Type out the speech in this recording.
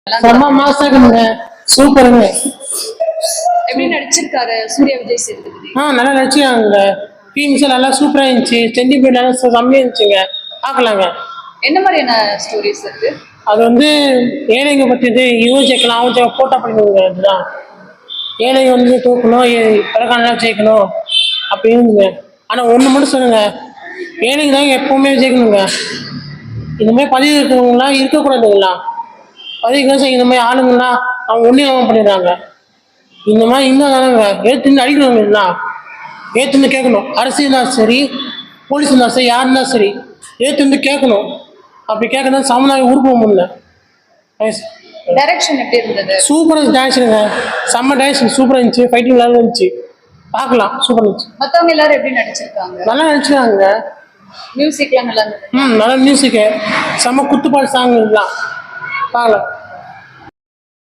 செம்ம மாசாக்குங்க, சூப்பருங்க. எப்படி நடிச்சிருக்காரு சூர்யா விஜய் சேதுபதி? நல்லா நடிச்சுக்காங்க. ஃபீலிங்ஸ் நல்லா சூப்பரா இருந்துச்சு. சென்டிமெண்ட் நல்லா செம்மையா இருந்துச்சுங்க. பார்க்கலாங்க. என்ன மாதிரியான ஸ்டோரிஸ் இருக்கு? அது வந்து ஏழைங்க பற்றியது. இவன் ஜெயிக்கலாம் அவன் போட்டா பண்ணிடுங்க. அதுதான் ஏழைங்க வந்து தூக்கணும், பணக்காரனா ஜெயிக்கணும் அப்படின்னுங்க. ஆனால் ஒன்று மட்டும் சொல்லுங்க, ஏழைங்க தான் எப்பவுமே ஜெயிக்கணுங்க. இந்த மாதிரி பதிவு இருக்கிறவங்களாம் இருக்கக்கூடாதுங்களா? பதிவு இந்த மாதிரி ஆளுங்கள்லாம் அவங்க ஒன்றும் பண்ணிடுறாங்க. இந்த மாதிரி இன்னும் தானேங்க ஏற்றுந்து அடிக்கணுங்களா? ஏற்றுந்து கேட்கணும். அரசியல்னா சரி, போலீஸ் இருந்தால் சரி, யாருன்னா சரி, ஏற்றுந்து கேட்கணும். அப்படி கேட்கணும் சமுதாயம் உருப்ப முடியல. டைரக்ஷன் எப்படி இருந்தது? சூப்பராக டான்ஸுங்க, செம்ம டான்ஸ், சூப்பராக இருந்துச்சு. ஃபைட்டிங் நல்லா இருந்துச்சு. பார்க்கலாம், சூப்பராக இருந்துச்சு. மற்றவங்க எல்லாரும் எப்படி நடிச்சிருக்காங்க? நல்லா நடிச்சுக்காங்க. மியூசிக்லாம் நல்லா இருந்தது. நல்லா மியூசிக்கு, செம்ம குத்துப்பாடு சாங் இதெல்லாம் பார்க்கலாம்.